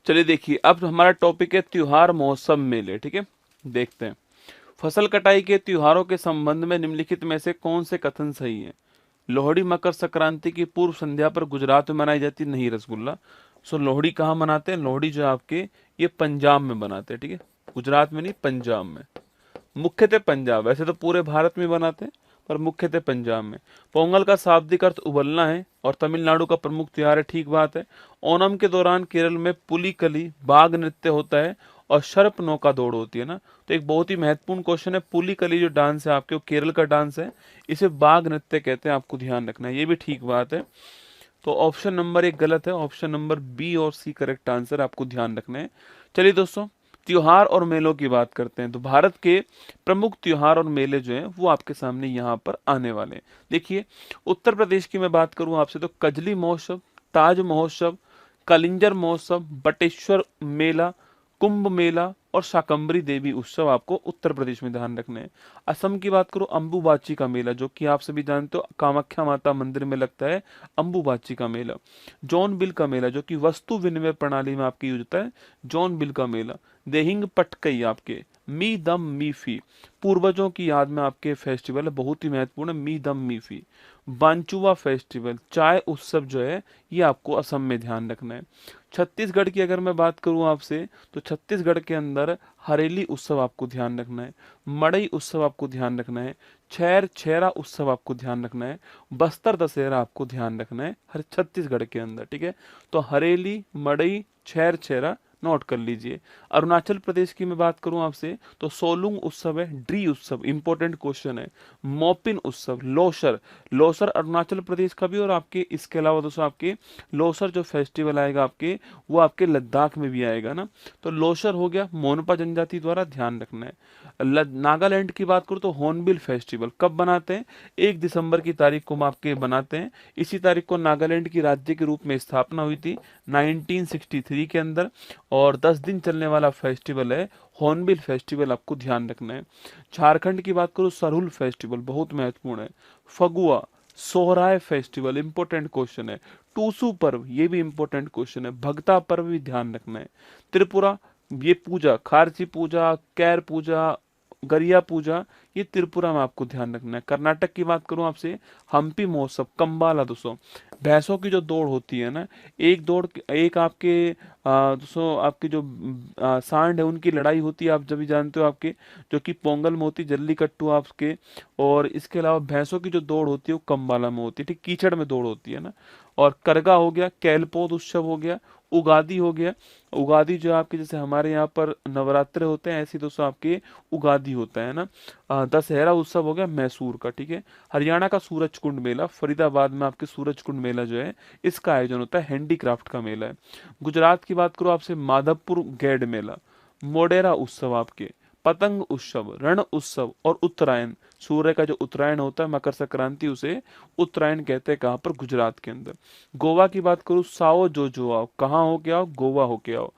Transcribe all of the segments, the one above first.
चलिए देखिए, अब हमारा टॉपिक है त्योहार, महोत्सव, मेले। ठीक है, देखते हैं। फसल कटाई के त्योहारों के संबंध में निम्नलिखित में से कौन से कथन सही है? लोहड़ी मकर संक्रांति की पूर्व संध्या पर गुजरात में मनाई जाती है। नहीं रसगुल्ला। सो लोहड़ी कहाँ मनाते हैं? लोहड़ी जो आपके ये पंजाब में बनाते हैं। ठीक है, गुजरात में नहीं, पंजाब में। मुख्यतः पंजाब, वैसे तो पूरे भारत में बनाते हैं पर मुख्यतः पंजाब में। पोंगल का शाब्दिक अर्थ उबलना है और तमिलनाडु का प्रमुख त्योहार है। ठीक बात है। ओणम के दौरान केरल में पुलिकली बाघ नृत्य होता है और सर्प नौका दौड़ होती है ना। तो एक बहुत ही महत्वपूर्ण क्वेश्चन है, पुलिकली जो डांस है आपके, वो केरल का डांस है, इसे बाघ नृत्य कहते हैं, आपको ध्यान रखना है। ये भी ठीक बात है। तो ऑप्शन नंबर 1 गलत है, ऑप्शन नंबर बी और सी करेक्ट आंसर, आपको ध्यान रखना है। चलिए दोस्तों, त्योहार और मेलों की बात करते हैं। तो भारत के प्रमुख त्योहार और मेले जो हैं वो आपके सामने यहाँ पर आने वाले हैं। देखिए, उत्तर प्रदेश की मैं बात करूँ आपसे, तो कजली महोत्सव, ताज महोत्सव, कलिंजर महोत्सव, बटेश्वर मेला, कुंभ मेला और शाकंभरी देवी उत्सव आपको उत्तर प्रदेश में ध्यान रखने हैं। असम की बात करो, अम्बुबाची का मेला, जो कि आप सभी जानते हो कामाख्या माता मंदिर में लगता है, अम्बुबाची का मेला। जॉन बिल का मेला, जो कि वस्तु विनिमय प्रणाली में आपकी यूज होता है, जॉन बिल का मेला। देहिंग पटकई आपके, मी दम मी फी, पूर्वजों की याद में आपके फेस्टिवल है, बहुत ही महत्वपूर्ण है, मी दम मी फी। बांचुआ फेस्टिवल, चाय उत्सव जो है, ये आपको असम में ध्यान रखना है। छत्तीसगढ़ की अगर मैं बात करूं आपसे, तो छत्तीसगढ़ के अंदर हरेली उत्सव आपको ध्यान रखना है, मड़ई उत्सव आपको ध्यान रखना है, छैर छैरा उत्सव आपको ध्यान रखना है, बस्तर दशहरा आपको ध्यान रखना है हर छत्तीसगढ़ के अंदर। ठीक है, तो हरेली, मड़ई, छैर छैरा नोट कर लीजिए। अरुणाचल प्रदेश की मैं बात करूं आपसे, तो सोलुंग उत्सव है, ड्री उत्सव, इंपॉर्टेंट क्वेश्चन है। मोपिन उत्सव, लोसर, लोसर अरुणाचल प्रदेश का भी, और आपके इसके अलावा दोस्तों आपके लोसर जो फेस्टिवल आएगा आपके, वो आपके लद्दाख में भी आएगा ना। तो लोसर हो गया, मोनपा जनजाति द्वारा, ध्यान रखना है। नागालैंड की बात करूँ तो हॉर्नबिल फेस्टिवल कब बनाते हैं? 1 दिसंबर की तारीख को हम आपके बनाते हैं। इसी तारीख को नागालैंड की राज्य के रूप में स्थापना हुई थी 1963 के अंदर, और 10 दिन चलने वाला फेस्टिवल है हॉर्नबिल फेस्टिवल, आपको ध्यान रखना है। झारखंड की बात करूँ, सरहुल फेस्टिवल बहुत महत्वपूर्ण है। Phagua, Sohrai festival, important question है। टूसू पर्व, ये भी इंपॉर्टेंट क्वेश्चन है। भगता पर्व भी ध्यान रखना है। त्रिपुरा, ये पूजा, खारची पूजा, कैर पूजा, गरिया पूजा, ये त्रिपुरा में आपको ध्यान रखना है। कर्नाटक की बात करूं आपसे, हम्पी महोत्सव, कंबाला दोस्तों, भैंसों की जो दौड़ होती है ना, एक दौड़, एक आपके दोस्तों आपकी जो सांड है उनकी लड़ाई होती है, आप जब भी जानते हो आपके, जो कि पोंगल में होती है, जल्लीकट्टू आपके। और इसके अलावा भैंसों की जो दौड़ होती है वो कंबाला में होती है, ठीक, कीचड़ में दौड़ होती है ना। और करगा हो गया, कैलपोद उत्सव हो गया, उगादी हो गया। उगादी जो आपके, जैसे हमारे यहाँ पर नवरात्र होते हैं, ऐसे दोस्तों आपके उगादी होता है ना। दशहरा उत्सव हो गया मैसूर का। ठीक है, हरियाणा का सूरज कुंड मेला, फरीदाबाद में आपके सूरज कुंड मेला जो है, इसका आयोजन होता है, हैंडीक्राफ्ट का मेला है। गुजरात की बात करो आपसे, माधवपुर गैड मेला, मोडेरा उत्सव आपके, पतंग उत्सव, रण उत्सव और उत्तरायण, सूर्य का जो उत्तरायण होता है मकर संक्रांति, उसे उत्तरायण कहते हैं, कहाँ पर? गुजरात के अंदर। गोवा की बात करूँ, साओ जो आओ, कहाँ हो के आओ? गोवा हो के आओ।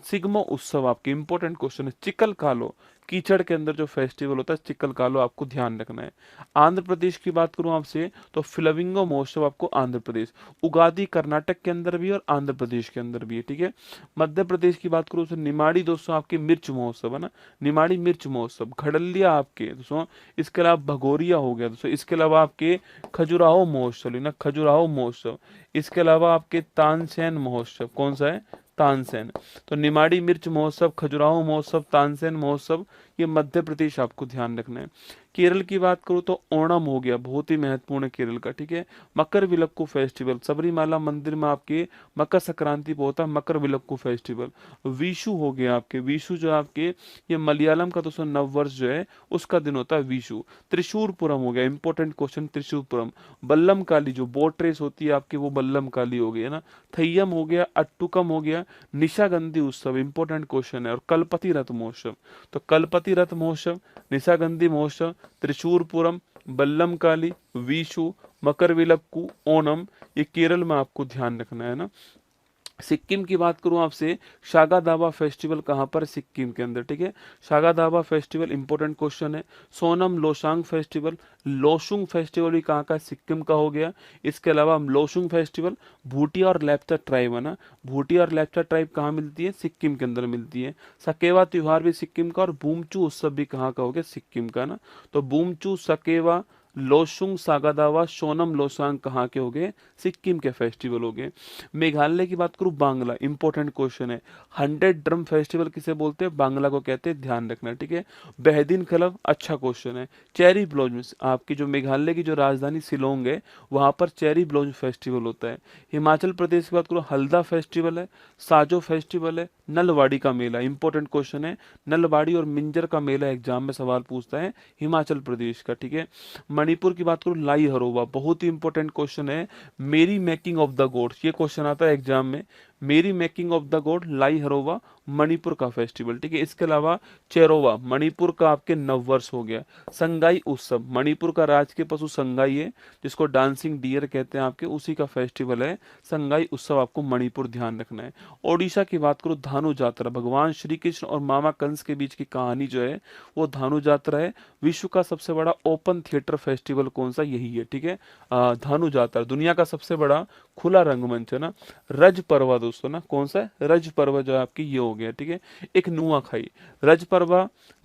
सिग्मो उत्सव आपके, इंपॉर्टेंट क्वेश्चन है। चिकल कालो, कीचड़ के अंदर जो फेस्टिवल होता है चिकल कालो, आपको ध्यान रखना है। आंध्र प्रदेश की बात करूं आपसे, तो फ्लेमिंगो महोत्सव आपको आंध्र प्रदेश। उगादी कर्नाटक के अंदर भी और आंध्र प्रदेश के अंदर भी है। ठीक है, मध्य प्रदेश की बात करूं तो निमाड़ी दोस्तों आपके मिर्च महोत्सव है ना, निमाड़ी मिर्च महोत्सव। घड़लिया आपके दोस्तों, इसके अलावा भगोरिया हो गया दोस्तों, इसके अलावा आपके खजुराहो महोत्सव है ना, खजुराहो महोत्सव। इसके अलावा आपके तानसेन महोत्सव, कौन सा है? तानसेन। तो निमाड़ी मिर्च महोत्सव, खजुराहो महोत्सव, तानसेन महोत्सव, ये मध्य प्रदेश आपको ध्यान रखना है। केरल की बात करूँ तो ओणम हो गया, बहुत ही महत्वपूर्ण है केरल का। ठीक है, मकर विलक्कू फेस्टिवल, सबरीमाला मंदिर में आपके मकर संक्रांति पे होता है मकर विलक्कू फेस्टिवल। विशु हो गया आपके, विशु जो आपके, ये मलयालम का दोस्तों नव वर्ष जो है उसका दिन होता है विशु। त्रिशूरपुरम हो गया, इंपॉर्टेंट क्वेश्चन, त्रिशूरपुरम। बल्लम काली जो बोट रेस होती है आपकी, वो बल्लम काली हो गई है ना। थैयम हो गया, अट्टुकम हो गया, निशागंधी उत्सव, इंपॉर्टेंट क्वेश्चन है। और कलपति रथ महोत्सव, तो कलपति रथ महोत्सव, निशागंधी महोत्सव, त्रिशूरपुरम, बल्लम काली, विशु, मकर विलक्कू, ओणम, ये केरल में आपको ध्यान रखना है ना। सिक्किम की बात करूं आपसे, शागा दावा फेस्टिवल कहाँ पर? सिक्किम के अंदर, ठीक है। शागा दावा फेस्टिवल इंपॉर्टेंट क्वेश्चन है। सोनम लोसांग फेस्टिवल, लोसुंग फेस्टिवल भी कहाँ का? सिक्किम का हो गया। इसके अलावा हम लोसुंग फेस्टिवल, भूटिया और लेप्चा ट्राइब है ना, भूटिया और लेप्चा ट्राइब कहाँ मिलती है? सिक्किम के अंदर मिलती है। सकेवा त्योहार भी सिक्किम का, और बूमचू उत्सव भी कहाँ का हो गया? सिक्किम का ना। तो बूमचू, सकेवा, लोसुंग, सागादावा, सोनम लोसांग कहाँ के हो गए? सिक्किम के फेस्टिवल हो गए। मेघालय की बात करूं, बांग्ला, इंपॉर्टेंट क्वेश्चन है। 100 ड्रम फेस्टिवल किसे बोलते हैं? बांग्ला को कहते हैं, ध्यान रखना, ठीक है। बेहदीन क्लब, अच्छा क्वेश्चन है। चेरी ब्लॉसम, आपकी जो मेघालय की जो राजधानी शिलोंग है, वहां पर चेरी ब्लॉसम फेस्टिवल होता है। हिमाचल प्रदेश की बात करूं, हल्दा फेस्टिवल है, साजो फेस्टिवल है, नलवाड़ी का मेला, इंपॉर्टेंट क्वेश्चन है। नलवाड़ी और मिंजर का मेला एग्जाम में सवाल पूछता है, हिमाचल प्रदेश का, ठीक है। मणिपुर की बात करूं, लाई हरोबा, बहुत ही इंपॉर्टेंट क्वेश्चन है। मेरी मेकिंग ऑफ द गोड्स, ये क्वेश्चन आता है एग्जाम में। मेरी मेकिंग ऑफ द गोड, लाई हरोवा, मणिपुर का फेस्टिवल, ठीक है। इसके अलावा चेरोवा, मणिपुर का आपके नववर्ष हो गया। संगाई उत्सव, मणिपुर का राजकीय पशु संगाई है, जिसको डांसिंग डियर कहते हैं आपके, उसी का फेस्टिवल है संगाई उत्सव, आपको मणिपुर ध्यान रखना है। ओडिशा की बात करो, धानु जात्रा, भगवान श्री कृष्ण और मामा कंस के बीच की कहानी जो है वो धानु जात्रा है। विश्व का सबसे बड़ा ओपन थिएटर फेस्टिवल कौन सा? यही है, ठीक है। धानु जात्रा दुनिया का सबसे बड़ा खुला रंगमंच है ना। रज पर्व दोस्तों ना, कौन सा है? रज पर्व जो है आपकी, ये हो गया, ठीक है। एक नुआखाई, रज पर्व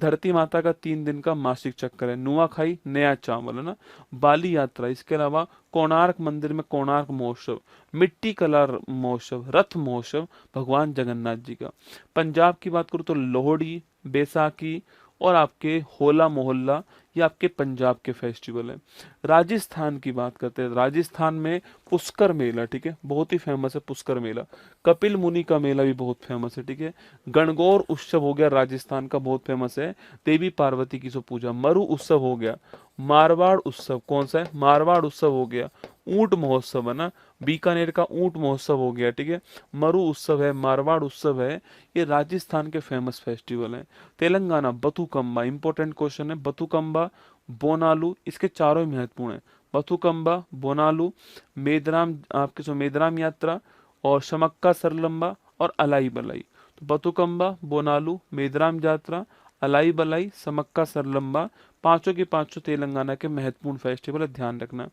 धरती माता का 3 दिन का मासिक चक्कर है। नुआखाई नया चावल है ना। बाली यात्रा, इसके अलावा कोणार्क मंदिर में कोणार्क महोत्सव, मिट्टी कला महोत्सव, रथ महोत्सव भगवान जगन्नाथ जी का। पंजाब की बात करूँ तो लोहड़ी, बैसाखी और आपके होला मोहल्ला, ये आपके पंजाब के फेस्टिवल है। राजस्थान की बात करते हैं, राजस्थान में पुष्कर मेला, ठीक है, बहुत ही फेमस है पुष्कर मेला। कपिल मुनि का मेला भी बहुत फेमस है, ठीक है। गणगौर उत्सव हो गया, राजस्थान का बहुत फेमस है, देवी पार्वती की जो पूजा। मरु उत्सव हो गया। मारवाड़ उत्सव, कौन सा है? मारवाड़ उत्सव हो गया। ऊंट महोत्सव है ना, बीकानेर का ऊंट महोत्सव हो गया, ठीक है। मरु उत्सव है, मारवाड़ उत्सव है, ये राजस्थान के फेमस फेस्टिवल हैं। तेलंगाना बथुकम्बा, इंपॉर्टेंट क्वेश्चन है। बथुकम्बा, बोनालू, इसके चारों ही महत्वपूर्ण है। बथुकम्बा, बोनालू, मेदराम, आपके जो मेदराम यात्रा, और शमक्का सरलम्बा और अलाई बलाई। तो बथुकम्बा, बोनालू, मेदराम यात्रा, अलाई बलाई, समक्का सरलम्बा, पांचों के पांचों तेलंगाना के महत्वपूर्ण फेस्टिवल है, ध्यान रखना।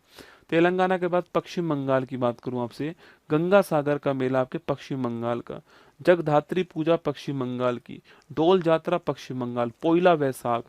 तेलंगाना के बाद पश्चिम बंगाल की बात करूं आपसे, गंगा सागर का मेला आपके पश्चिम बंगाल का। जगधात्री पूजा पश्चिम बंगाल की। डोल यात्रा पश्चिम बंगाल। पोइला वैशाख,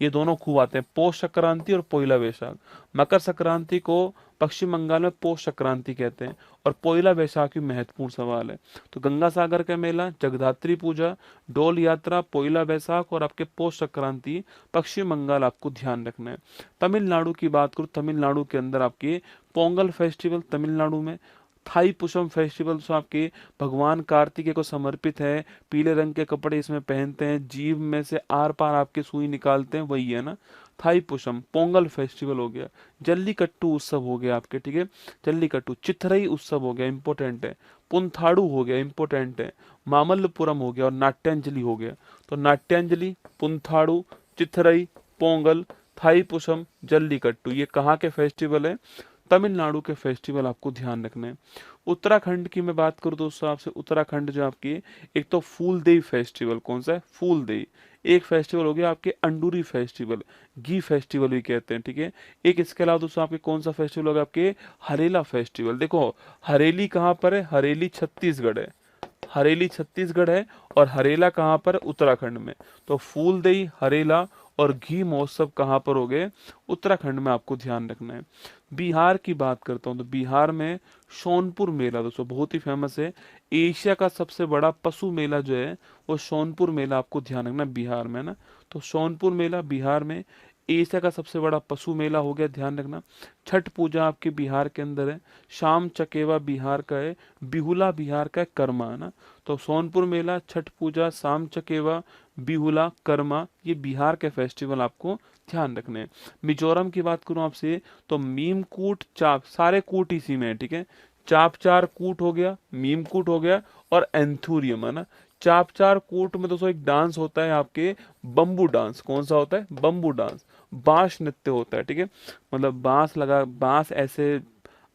ये दोनों खूब आते हैं, पौष संक्रांति और पोइला वैशाख। मकर संक्रांति को पश्चिम बंगाल में पौष संक्रांति कहते हैं, और पोइला वैशाख भी महत्वपूर्ण सवाल है। तो गंगा सागर का मेला, जगधात्री पूजा, डोल यात्रा, पोइला वैशाख और आपके पौष संक्रांति पश्चिम बंगाल, आपको ध्यान रखना है। तमिलनाडु की बात करूं, तमिलनाडु के अंदर आपके पोंगल फेस्टिवल तमिलनाडु में। थाई पुषम फेस्टिवल जो आपके भगवान कार्तिकेय को समर्पित है, पीले रंग के कपड़े इसमें पहनते हैं, जीभ में से आर पार आपके सुई निकालते हैं, वही है ना थाई पुषम। पोंगल फेस्टिवल हो गया। जल्लीकट्टू उत्सव हो गया आपके, ठीक है, जल्लीकट्टू। चिथरई उत्सव हो गया, इंपॉर्टेंट है। पुंथाड़ू हो गया, इंपॉर्टेंट है। मामल्लपुरम हो गया, और नाट्यांजलि हो गया। तो नाट्यांजलि, पुंथाड़ू, चिथरई, पोंगल, थाई पुषम, जल्लीकट्टू, ये कहाँ के फेस्टिवल है? तमिलनाडु के फेस्टिवल, आपको ध्यान रखना है। उत्तराखंड की मैं बात करूं दोस्तों आपसे, उत्तराखंड जो आपकी, एक तो फूलदेई फेस्टिवल, कौन सा है? फूलदेई। एक फेस्टिवल हो गया आपके अंडूरी फेस्टिवल, घी फेस्टिवल भी कहते हैं, ठीक है। एक इसके अलावा दोस्तों आपके कौन सा फेस्टिवल होगा? आपके हरेला फेस्टिवल। देखो हरेली कहाँ पर है? हरेली छत्तीसगढ़ है, हरेली छत्तीसगढ़ है, और हरेला कहाँ पर? उत्तराखंड में। तो फूलदेई, हरेला और घी महोत्सव कहाँ पर हो गए? उत्तराखंड में, आपको ध्यान रखना है। बिहार की बात करता हूँ तो बिहार में सोनपुर मेला दोस्तों बहुत ही फेमस है। एशिया का सबसे बड़ा पशु मेला जो है वो सोनपुर मेला, आपको ध्यान रखना बिहार में ना। तो सोनपुर मेला बिहार में, एशिया का सबसे बड़ा पशु मेला हो गया, ध्यान रखना। छठ पूजा आपके बिहार के अंदर है। शाम चकेवा बिहार का है। बिहुला बिहार का है, कर्मा है ना। तो सोनपुर मेला, छठ पूजा, शाम चकेवा, बिहुला, कर्मा, ये बिहार के फेस्टिवल आपको ध्यान रखने हैं। मिजोरम की बात करूं आपसे तो मीम कूट, चाप, सारे कूट इसी में है, ठीक है। चाप चार कूट हो गया, मीम कूट हो गया, और एंथुरियम है ना। चाप चार कूट में दोस्तों एक डांस होता है आपके, बम्बू डांस। कौन सा होता है? Bamboo dance. बांस नृत्य होता है, ठीक है, मतलब बांस लगा, बांस ऐसे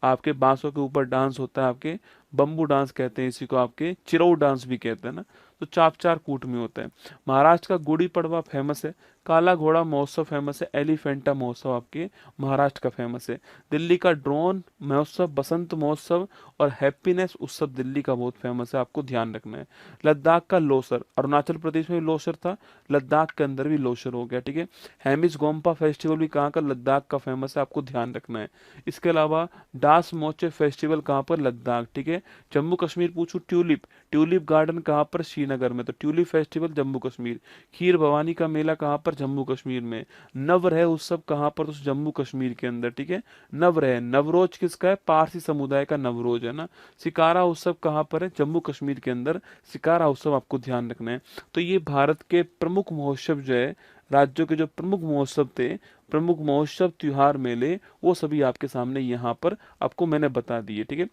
आपके बांसों के ऊपर डांस होता है आपके, बम्बू डांस कहते हैं इसी को, आपके चिरऊ डांस भी कहते हैं ना। तो चाप चार कूट में होता है। महाराष्ट्र का गुड़ी पड़वा फेमस है। काला घोड़ा महोत्सव फेमस है। एलिफेंटा महोत्सव आपके महाराष्ट्र का फेमस है। दिल्ली का ड्रोन महोत्सव, बसंत महोत्सव और हैप्पीनेस उत्सव दिल्ली का बहुत फेमस है, आपको ध्यान रखना है। लद्दाख का लोसर, अरुणाचल प्रदेश में भी लोसर था, लद्दाख के अंदर भी लोसर हो गया, ठीक है। हेमिस गोम्पा फेस्टिवल भी कहाँ का, लद्दाख का फेमस है, आपको ध्यान रखना है। इसके अलावा डास मोचे फेस्टिवल कहाँ पर, लद्दाख, ठीक है। जम्मू कश्मीर पूछूं, ट्यूलिप, ट्यूलिप गार्डन कहाँ पर, श्रीनगर में, तो ट्यूलिप फेस्टिवल जम्मू कश्मीर। खीर भवानी का मेला कहाँ पर, जम्मू कश्मीर में। नवरह उत्सव कहाँ पर, तो जम्मू कश्मीर के अंदर, ठीक है। नवरह, नवरोज किसका है, पारसी समुदाय का नवरोज है ना। सिकारा उत्सव कहाँ पर है, जम्मू कश्मीर के अंदर सिकारा उत्सव, आपको ध्यान रखना है। तो ये भारत के प्रमुख महोत्सव जो है, राज्यों के जो प्रमुख महोत्सव थे, प्रमुख महोत्सव त्योहार मेले, वो सभी आपके सामने यहाँ पर आपको मैंने बता दिए, ठीक है।